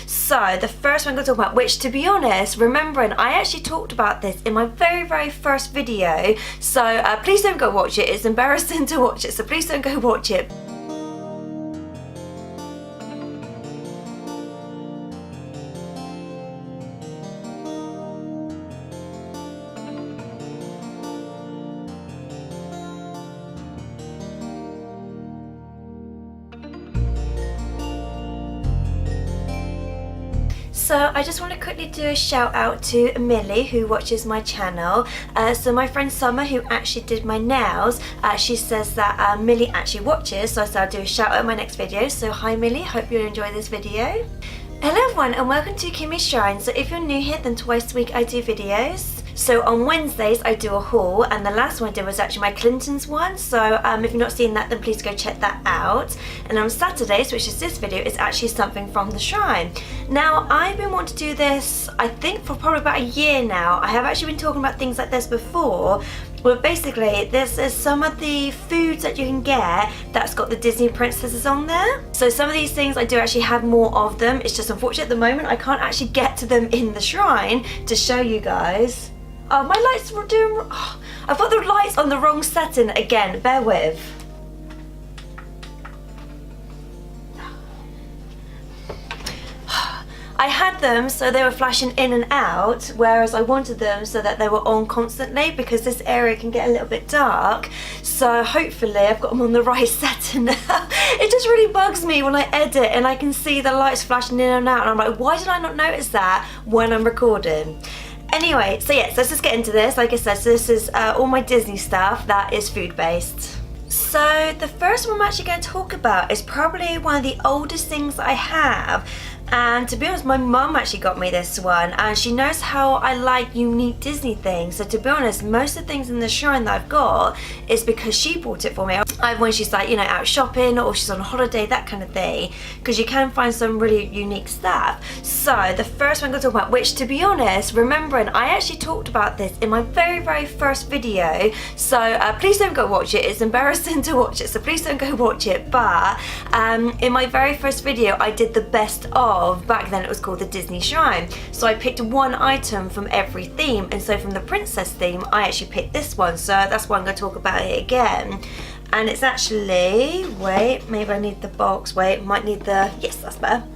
So the first one I'm going to talk about, which to be honest, remembering I actually talked about this in my very first video, so please don't go watch it. It's embarrassing to watch it, so please don't go watch it. So I just want to quickly do a shout out to Millie, who watches my channel. So my friend Summer, who actually did my nails, she says that Millie actually watches, so I said I'll do a shout out in my next video. So hi Millie, hope you enjoy this video. Hello everyone and welcome to Kimmy's Shrine. So if you're new here, then twice a week I do videos. So on Wednesdays I do a haul, and the last one I did was actually my Clinton's one, so if you've not seen that then please go check that out. And on Saturdays, which is this video, is actually something from the shrine. Now I've been wanting to do this I think for probably about a year now. I have actually been talking about things like this before, but basically this is some of the foods that you can get that's got the Disney princesses on there. So some of these things I do actually have more of them. It's just unfortunate at the moment I can't actually get to them in the shrine to show you guys. Oh, my lights were doing... Oh, I've got the lights on the wrong setting again, bear with. I had them so they were flashing in and out, whereas I wanted them so that they were on constantly because this area can get a little bit dark. So hopefully I've got them on the right setting now. It just really bugs me when I edit and I can see the lights flashing in and out, and I'm like, why did I not notice that when I'm recording? Anyway, so yes, let's just get into this. Like I said, so this is all my Disney stuff that is food based. So the first one I'm actually going to talk about is probably one of the oldest things I have. And to be honest, my mum actually got me this one, and she knows how I like unique Disney things. So to be honest, most of the things in the shrine that I've got is because she bought it for me. Either when she's like, you know, out shopping or she's on holiday, that kind of thing, because you can find some really unique stuff. So the first one I'm going to talk about, which to be honest, remembering I actually talked about this in my very first video, so please don't go watch it. It's embarrassing to watch it, so please don't go watch it. But in my very first video I did the best of, back then it was called the Disney Shrine. So I picked one item from every theme, and so from the princess theme I actually picked this one, so that's why I'm going to talk about it again. And it's actually, wait, maybe I need the box, wait, might need the, yes, that's better.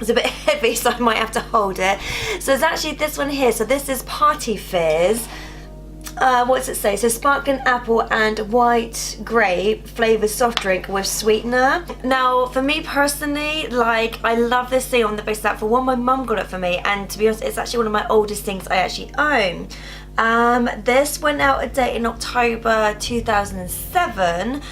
It's a bit heavy so I might have to hold it. So it's actually this one here. So this is Party Fizz. What does it say? So sparkling apple and white grape flavoured soft drink with sweetener. Now for me personally, like, I love this thing on the basis that for one, my mum got it for me, and to be honest it's actually one of my oldest things I actually own. This went out a date in October 2007.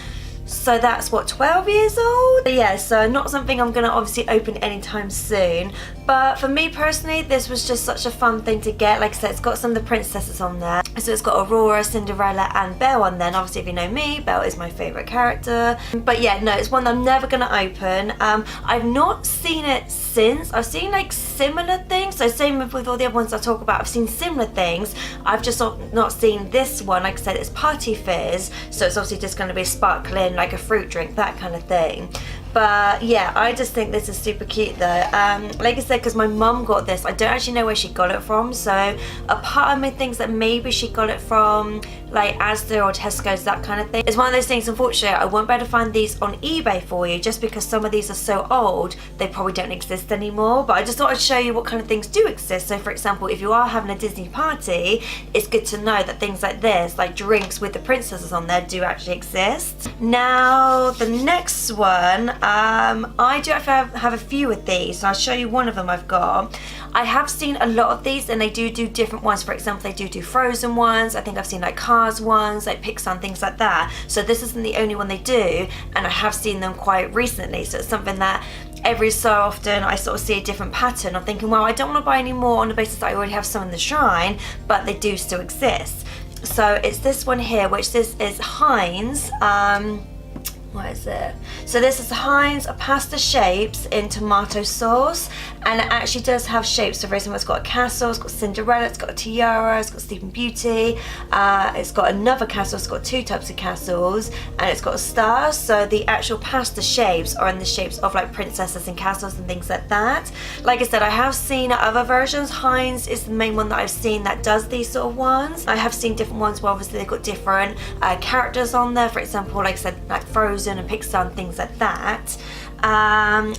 So that's what, 12 years old? But yeah, so not something I'm gonna obviously open anytime soon. But for me personally, this was just such a fun thing to get. Like I said, it's got some of the princesses on there. So it's got Aurora, Cinderella and Belle on there. And obviously if you know me, Belle is my favourite character. But yeah, no, it's one that I'm never gonna open. I've not seen it since. I've seen like similar things. So same with all the other ones I talk about. I've seen similar things. I've just not seen this one. Like I said, it's Party Fizz. So it's obviously just gonna be sparkling, like a fruit drink, that kind of thing. But yeah, I just think this is super cute though. Like I said, because my mum got this, I don't actually know where she got it from, so a part of me thinks that maybe she got it from like Asda or Tesco's, that kind of thing. It's one of those things, unfortunately, I won't be able to find these on eBay for you just because some of these are so old, they probably don't exist anymore. But I just thought I'd show you what kind of things do exist. So for example, if you are having a Disney party, it's good to know that things like this, like drinks with the princesses on there, do actually exist. Now, the next one, I do have a few of these, so I'll show you one of them I've got. I have seen a lot of these and they do different ones. For example, they do Frozen ones. I think I've seen like Cars ones, like Pixar, things like that. So this isn't the only one they do, and I have seen them quite recently. So it's something that every so often I sort of see a different pattern. I'm thinking, well, I don't want to buy any more on the basis that I already have some in the shrine, but they do still exist. So it's this one here, which this is Heinz. what is it? So this is Heinz pasta shapes in tomato sauce, and it actually does have shapes. So for example, it's got a castle, it's got Cinderella, it's got a tiara, it's got Sleeping Beauty, it's got another castle, it's got 2 types of castles, and it's got a star. So the actual pasta shapes are in the shapes of like princesses and castles and things like that. Like I said, I have seen other versions. Heinz is the main one that I've seen that does these sort of ones. I have seen different ones where obviously they've got different characters on there. For example, like I said, like Frozen and Pixar and things like that.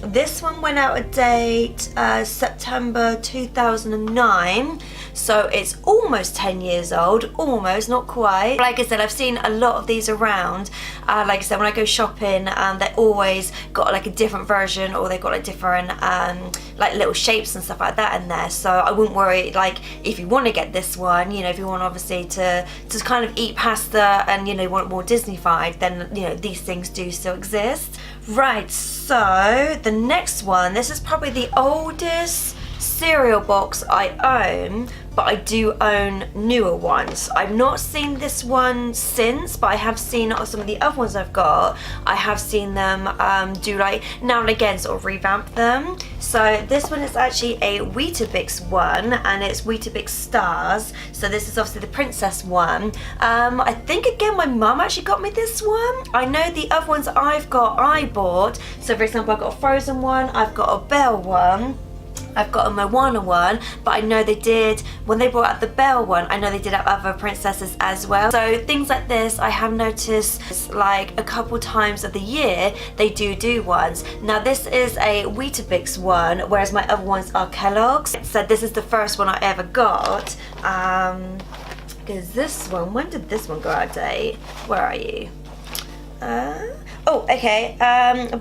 This one went out of date September 2009, so it's almost 10 years old, almost, not quite. Like I said, I've seen a lot of these around. Like I said, when I go shopping, they always got like a different version, or they've got like different like little shapes and stuff like that in there. So I wouldn't worry, like if you want to get this one, you know, if you want obviously to kind of eat pasta and, you know, want it more Disney-fied, then, you know, these things do still exist. Right, so the next one, this is probably the oldest cereal box I own, but I do own newer ones. I've not seen this one since, but I have seen some of the other ones I've got. I have seen them do like now and again sort of revamp them. So this one is actually a Weetabix one, and it's Weetabix Stars. So this is obviously the princess one. I think again my mum actually got me this one. I know the other ones I've got I bought. So for example, I've got a Frozen one, I've got a Belle one, I've got a Moana one, but I know they did, when they brought out the Belle one, I know they did have other princesses as well. So things like this, I have noticed like a couple times of the year, they do ones. Now this is a Weetabix one, whereas my other ones are Kellogg's. So this is the first one I ever got. Because this one, when did this one go out of date? Where are you? Oh, okay,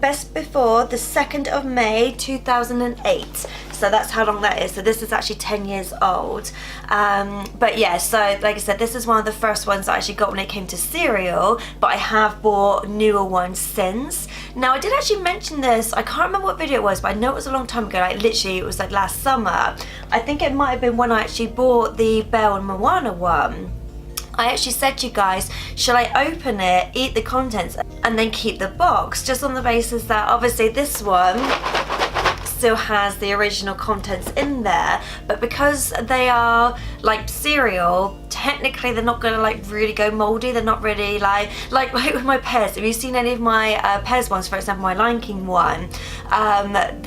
best before the 2nd of May 2008. So that's how long that is. So this is actually 10 years old. But yeah, so like I said, this is one of the first ones I actually got when it came to cereal, but I have bought newer ones since. Now I did actually mention this, I can't remember what video it was, but I know it was a long time ago, like literally it was like last summer. I think it might have been when I actually bought the Belle and Moana one. I actually said to you guys, shall I open it, eat the contents, and then keep the box? Just on the basis that obviously this one still has the original contents in there, but because they are like cereal, technically they're not gonna like really go moldy. They're not really like with my pears. Have you seen any of my pears ones, for example my Lion King one?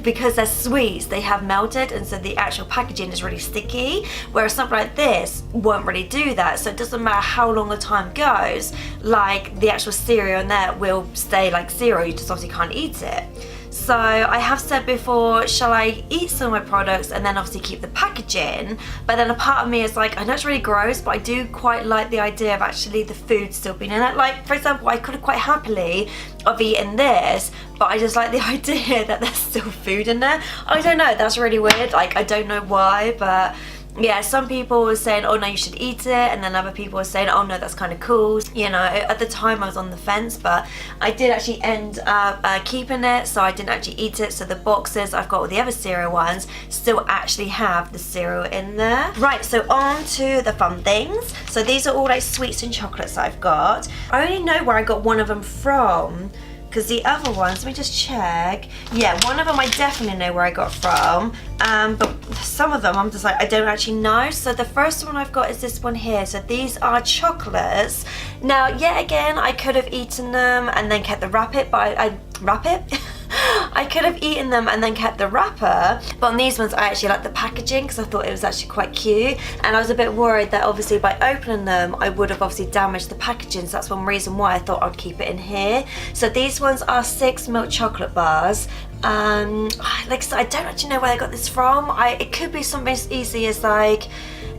Because they're sweets, they have melted, and so the actual packaging is really sticky, whereas something like this won't really do that. So it doesn't matter how long the time goes, like the actual cereal in there will stay like cereal, you just obviously can't eat it. So I have said before, shall I eat some of my products and then obviously keep the packaging? But then a part of me is like, I know it's really gross, but I do quite like the idea of actually the food still being in it. Like for example, I could have quite happily of eaten this, but I just like the idea that there's still food in there. I don't know, that's really weird. Like I don't know why, but yeah, some people were saying, oh no, you should eat it, and then other people were saying, oh no, that's kind of cool. You know, at the time I was on the fence, but I did actually end up keeping it, so I didn't actually eat it. So the boxes I've got with the other cereal ones still actually have the cereal in there. Right, so on to the fun things. So these are all like sweets and chocolates that I've got. I only know where I got one of them from, because the other ones, let me just check. Yeah, one of them I definitely know where I got from, but some of them I'm just like, I don't actually know. So the first one I've got is this one here. So these are chocolates. Now, yet again, I could have eaten them and then kept the wrap-it, but I could have eaten them and then kept the wrapper, but on these ones I actually like the packaging because I thought it was actually quite cute, and I was a bit worried that obviously by opening them I would have obviously damaged the packaging, so that's one reason why I thought I'd keep it in here. So these ones are 6 milk chocolate bars. Like I said, I don't actually know where I got this from. It could be something as easy as like,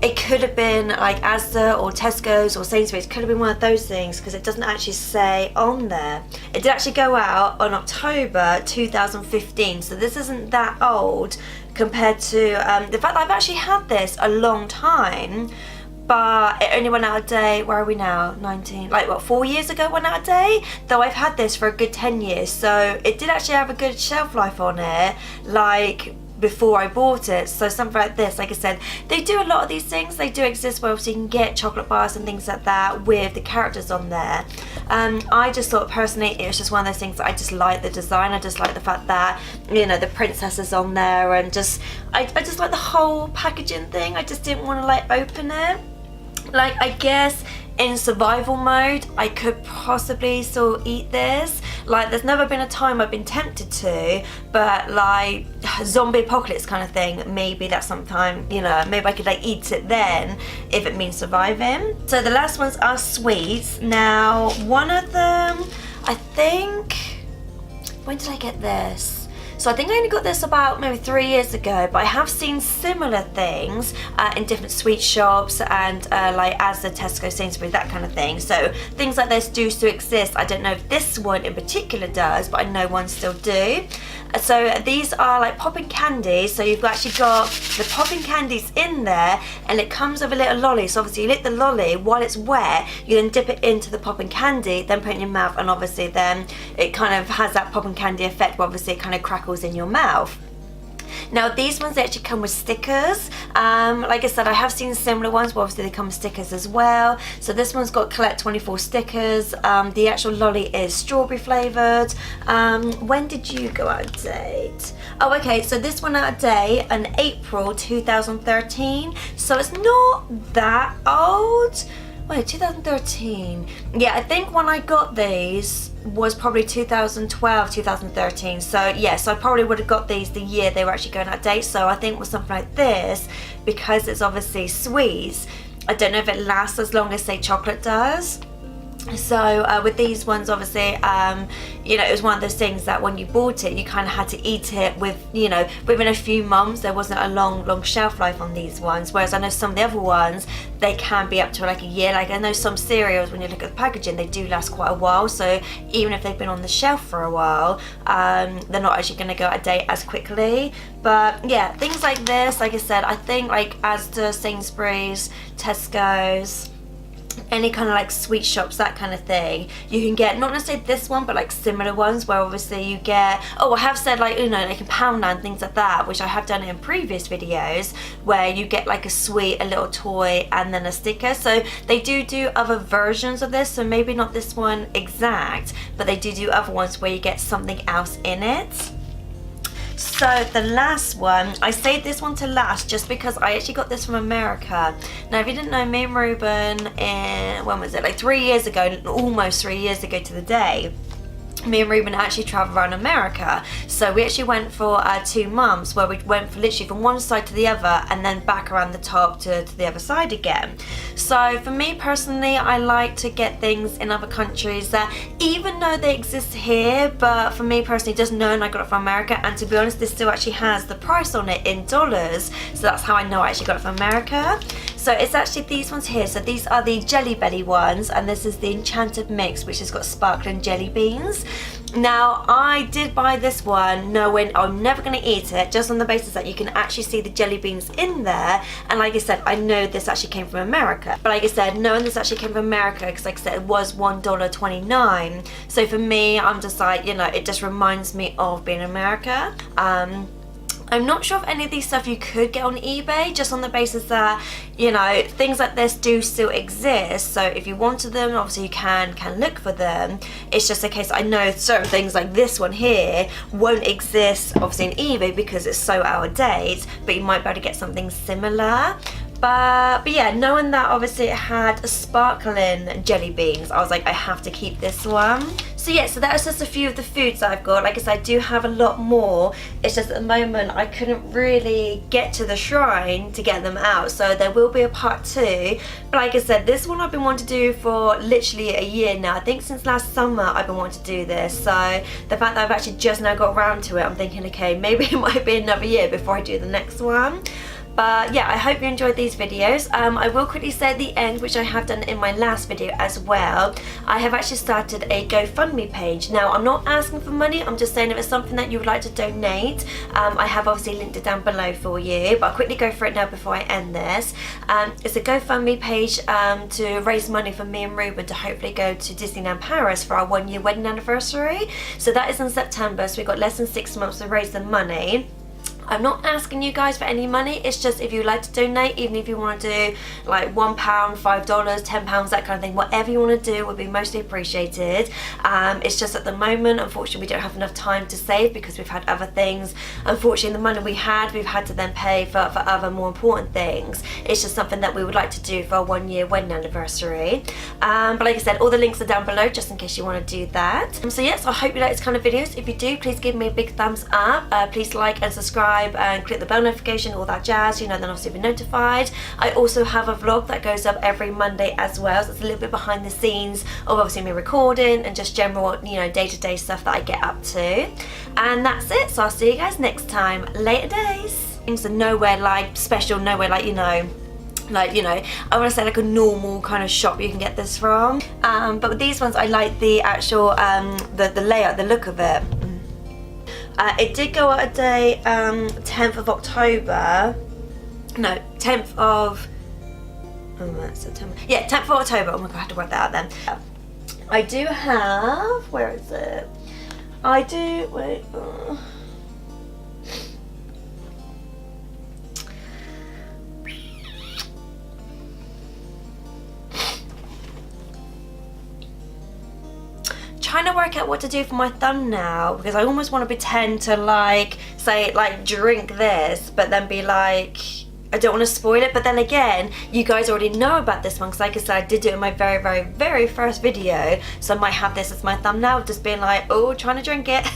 it could have been like Asda or Tesco's or Sainsbury's. It could have been one of those things because it doesn't actually say on there. It did actually go out on October 2015, so this isn't that old compared to the fact that I've actually had this a long time, but it only went out of date, where are we now, 19, like what, 4 years ago it went out of date? Though I've had this for a good 10 years, so it did actually have a good shelf life on it, like before I bought it. So something like this, like I said, they do a lot of these things. They do exist where obviously you can get chocolate bars and things like that with the characters on there. I just thought personally it was just one of those things that I just like the design. I just like the fact that, you know, the princess is on there, and just I just like the whole packaging thing. I just didn't want to like open it. Like, I guess in survival mode I could possibly still eat this. Like, there's never been a time I've been tempted to, but like zombie apocalypse kind of thing, maybe that's sometime, you know, maybe I could like eat it then if it means surviving. So the last ones are sweets. Now one of them, I think, when did I get this? So I think I only got this about maybe 3 years ago, but I have seen similar things in different sweet shops and like Asda, Tesco, Sainsbury's, that kind of thing. So things like this do still exist. I don't know if this one in particular does, but I know one still do. So these are like popping candies. So you've actually got the popping candies in there, and it comes with a little lolly. So obviously you lick the lolly while it's wet, you then dip it into the popping candy, then put it in your mouth, and obviously then it kind of has that popping candy effect where obviously it kind of crackles in your mouth. Now these ones, they actually come with stickers. Like I said, I have seen similar ones, but obviously they come with stickers as well. So this one's got collect 24 stickers. The actual lolly is strawberry flavoured. When did you go out of date? Oh, okay, so this one out of date in April 2013. So it's not that old. Wait, 2013. Yeah, I think when I got these was probably 2012, 2013. So yeah, so I probably would have got these the year they were actually going out of date. So I think with something like this, because it's obviously sweets, I don't know if it lasts as long as say chocolate does. So with these ones, obviously, you know, it was one of those things that when you bought it, you kind of had to eat it with, you know, within a few months. There wasn't a long shelf life on these ones, whereas I know some of the other ones, they can be up to like a year. Like I know some cereals, when you look at the packaging, they do last quite a while. So even if they've been on the shelf for a while, they're not actually going to go out of date as quickly. But yeah, things like this, like I said, I think like Asda, Sainsbury's, Tesco's, any kind of like sweet shops, that kind of thing, you can get not necessarily this one, but like similar ones where obviously you get, oh, I have said like, you know, like in Poundland, things like that, which I have done in previous videos, where you get like a sweet, a little toy, and then a sticker. So they do other versions of this, so maybe not this one exact, but they do other ones where you get something else in it. So the last one, I saved this one to last just because I actually got this from America. Now if you didn't know, me and Ruben, when was it, like 3 years ago, almost 3 years ago to the day, me and Ruben actually travelled around America. So we actually went for 2 months, where we went for literally from one side to the other and then back around the top to the other side again. So for me personally, I like to get things in other countries that, even though they exist here, but for me personally, just knowing I got it from America, and to be honest, this still actually has the price on it in dollars, so that's how I know I actually got it from America. So it's actually these ones here. So these are the Jelly Belly ones, and this is the Enchanted Mix, which has got sparkling jelly beans. Now I did buy this one knowing I'm never going to eat it, just on the basis that you can actually see the jelly beans in there, and like I said, I know this actually came from America, but like I said, knowing this actually came from America, because like I said, it was $1.29, so for me, I'm just like, you know, it just reminds me of being in America. I'm not sure if any of these stuff you could get on eBay, just on the basis that, you know, things like this do still exist. So if you wanted them, obviously you can look for them. It's just a case, I know certain things like this one here won't exist obviously in eBay because it's so out of date, but you might be able to get something similar. But yeah, knowing that obviously it had sparkling jelly beans, I was like, I have to keep this one. So yeah, so that was just a few of the foods that I've got. Like I said, I do have a lot more. It's just at the moment I couldn't really get to the shrine to get them out. So there will be a part 2. But like I said, this one I've been wanting to do for literally a year now. I think since last summer I've been wanting to do this. So the fact that I've actually just now got around to it, I'm thinking, okay, maybe it might be another year before I do the next one. But yeah, I hope you enjoyed these videos. I will quickly say at the end, which I have done in my last video as well, I have actually started a GoFundMe page. Now, I'm not asking for money, I'm just saying if it's something that you would like to donate, I have obviously linked it down below for you, but I'll quickly go for it now before I end this. It's a GoFundMe page to raise money for me and Ruben to hopefully go to Disneyland Paris for our 1-year wedding anniversary. So that is in September, so we've got less than 6 months to raise the money. I'm not asking you guys for any money, it's just if you'd like to donate, even if you want to do like £1, $5, £10, that kind of thing, whatever you want to do would be mostly appreciated. It's just at the moment, unfortunately, we don't have enough time to save because we've had other things. Unfortunately, the money we've had to then pay for other more important things. It's just something that we would like to do for our 1-year wedding anniversary. But like I said, all the links are down below just in case you want to do that. So yes, I hope you like this kind of videos. If you do, please give me a big thumbs up. Please like and subscribe and click the bell notification, all that jazz, you know, then obviously be notified. I also have a vlog that goes up every Monday as well, so it's a little bit behind the scenes of obviously me recording and just general, you know, day-to-day stuff that I get up to. And that's it, so I'll see you guys next time. Later days. Things are nowhere like special, nowhere like, you know, I want to say like a normal kind of shop you can get this from. But with these ones, I like the actual, the layout, the look of it. It did go out a day, 10th of October. No, 10th of, oh, that's September. Yeah, 10th of October. Oh my god, I have to work that out then. I do have, where is it? I do, wait. Trying to work out what to do for my thumbnail because I almost want to pretend to like say like drink this, but then be like, I don't want to spoil it. But then again, you guys already know about this one because like I said, I did do it in my very first video, so I might have this as my thumbnail, just being like, oh, trying to drink it.